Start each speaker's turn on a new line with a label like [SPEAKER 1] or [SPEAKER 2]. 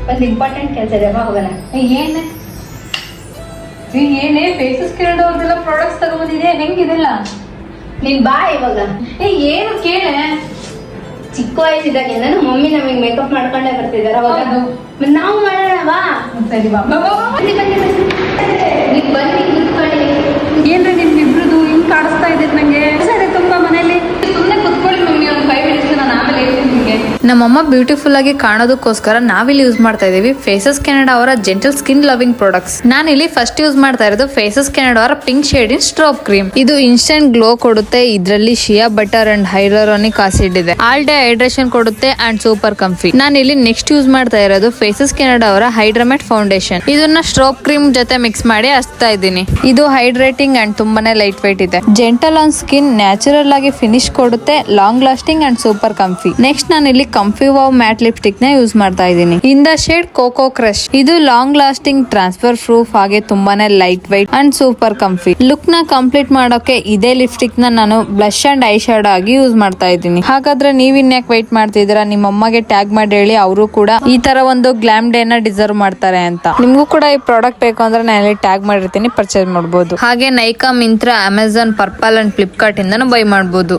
[SPEAKER 1] ಒಂದು ಇಂಪಾರ್ಟೆಂಟ್ ಕೆಲಸ ಇದೆ, ಹೋಗೋಣ.
[SPEAKER 2] ಏನೇ ಫೇಸಸ್ ಕಿರಣ್ ಅವ್ರದೆಲ್ಲ ಪ್ರಾಡಕ್ಟ್ಸ್ ತಗೊಂಡಿದೆ, ಹೆಂಗಿದೆಲ್ಲ?
[SPEAKER 1] ನೀನ್ ಬಾ ಇವಾಗ.
[SPEAKER 2] ಏನು ಕೇಳೆ?
[SPEAKER 1] ಚಿಕ್ಕ ವಯಸ್ಸಿದಾಗ ನಾನು ಮಮ್ಮಿ ನಮಗೆ ಮೇಕಪ್ ಮಾಡ್ಕೊಂಡೇ ಬರ್ತಿದಾರ. ಅವಾಗ ನಾವು ಮಾಡೋಣ ಬಾ.
[SPEAKER 2] ಸರಿ ಬಾ.
[SPEAKER 1] ಬನ್ನಿ ಬನ್ನಿ ಕುತ್ಕೊಳ್ಳಿ.
[SPEAKER 2] ಏನ್ರಿ ನಿಮ್ಮಿಬ್ರದು ಹಿಂಗ್ ಕಾಣಿಸ್ತಾ ಇದ್ದೀರಿ ನಂಗೆ? ಸರಿ ತುಂಬಾ ಮನೇಲಿ ಸುಮ್ಮನೆ ಕುತ್ಕೊಳ್ಳಿ ಮಮ್ಮಿ, ಒಂದು 5 minutes ನಾನು ಆಮೇಲೆ ಹೇಳ್ತೀನಿ ನಿಮಗೆ.
[SPEAKER 3] ನಮ್ಮಮ್ಮ ಬ್ಯೂಟಿಫುಲ್ ಆಗಿ ಕಾಣೋದಕ್ಕೋಸ್ಕರ ನಾವಿಲ್ಲಿ ಯೂಸ್ ಮಾಡ್ತಾ ಇದೀವಿ ಫೇಸಸ್ ಕೆನಡಾ ಅವರ ಜೆಂಟಲ್ ಸ್ಕಿನ್ ಲವಿಂಗ್ ಪ್ರಾಡಕ್ಟ್ಸ್. ನಾನಿಲ್ಲಿ ಫಸ್ಟ್ ಯೂಸ್ ಮಾಡ್ತಾ ಇರೋದು ಫೇಸಸ್ ಕೆನಡಾ ಅವರ ಪಿಂಕ್ ಶೇಡ್ ಇನ್ ಸ್ಟ್ರೋಬ್ ಕ್ರೀಮ್. ಇದು ಇನ್ಸ್ಟೆಂಟ್ ಗ್ಲೋ ಕೊಡುತ್ತೆ. ಇದರಲ್ಲಿ ಶಿಯಾ ಬಟರ್ ಅಂಡ್ ಹೈಲೋರಾನಿಕ್ ಆಸಿಡ್ ಇದೆ. ಆಲ್ ಡೇ ಹೈಡ್ರೇಷನ್ ಕೊಡುತ್ತೆ ಅಂಡ್ ಸೂಪರ್ ಕಂಫಿ. ನಾನಿಲ್ಲಿ ನೆಕ್ಸ್ಟ್ ಯೂಸ್ ಮಾಡ್ತಾ ಇರೋದು ಫೇಸಸ್ ಕೆನಡಾ ಅವರ ಹೈಡ್ರಾಮೆಟ್ ಫೌಂಡೇಶನ್. ಇದನ್ನ ಸ್ಟ್ರೋಬ್ ಕ್ರೀಮ್ ಜೊತೆ ಮಿಕ್ಸ್ ಮಾಡಿ ಹಚ್ತಾ ಇದ್ದೀನಿ. ಇದು ಹೈಡ್ರೇಟಿಂಗ್ ಅಂಡ್ ತುಂಬಾನೇ ಲೈಟ್ weight ಇದೆ. ಜೆಂಟಲ್ ಆನ್ ಸ್ಕಿನ್, ನ್ಯಾಚುರಲ್ ಆಗಿ ಫಿನಿಶ್ ಕೊಡುತ್ತೆ, long lasting and super ಕಂಫಿ. Next ನಾನಿಲ್ಲಿ ಕಂಫಿ ವಾವ್ ಮ್ಯಾಟ್ ಲಿಪ್ಸ್ಟಿಕ್ ನ ಯೂಸ್ ಮಾಡ್ತಾ ಇದ್ದೀನಿ. In the shade cocoa crush. ಇದು ಲಾಂಗ್ ಲಾಸ್ಟಿಂಗ್, ಟ್ರಾನ್ಸ್ಫರ್ ಪ್ರೂಫ್, ಹಾಗೆ ತುಂಬಾನೇ light weight and super ಕಂಫಿ. Look ನ ಕಂಪ್ಲೀಟ್ ಮಾಡೋಕೆ ಇದೇ ಲಿಪ್ಸ್ಟಿಕ್ ನ ನಾನು ಬ್ಲಶ್ ಅಂಡ್ ಐ ಶಾಡೋ ಆಗಿ ಯೂಸ್ ಮಾಡ್ತಾ ಇದ್ದೀನಿ. ಹಾಗಾದ್ರೆ ನೀವ್ ಇನ್ಯಾಕ್ ವೆಯ್ಟ್ ಮಾಡ್ತಿದ್ದೀರಾ? ನಿಮ್ಮ ಅಮ್ಮಗೆ ಟ್ಯಾಗ್ ಮಾಡಿ ಹೇಳಿ, ಅವರು ಕೂಡ ಈ ತರ ಒಂದು ಗ್ಲಾಮ್ ಡೇ ನ ಡಿಸರ್ವ್ ಮಾಡ್ತಾರೆ ಅಂತ. ನಿಮ್ಗೂ ಕೂಡ ಈ ಪ್ರಾಡಕ್ಟ್ ಬೇಕು ಅಂದ್ರೆ ನಾನು ಇಲ್ಲಿ ಟ್ಯಾಗ್ ಮಾಡಿರ್ತೀನಿ, ಪರ್ಚೇಸ್ ಮಾಡಬಹುದು. ಹಾಗೆ ನೈಕಾ, ಮಿಂತ್ರಾ, ಅಮೆಝಾನ್, ಪರ್ಪಲ್ ಅಂಡ್ ಫ್ಲಿಪ್ಕಾರ್ಟ್ ಇಂದನೂ ಬೈ ಮಾಡಬಹುದು.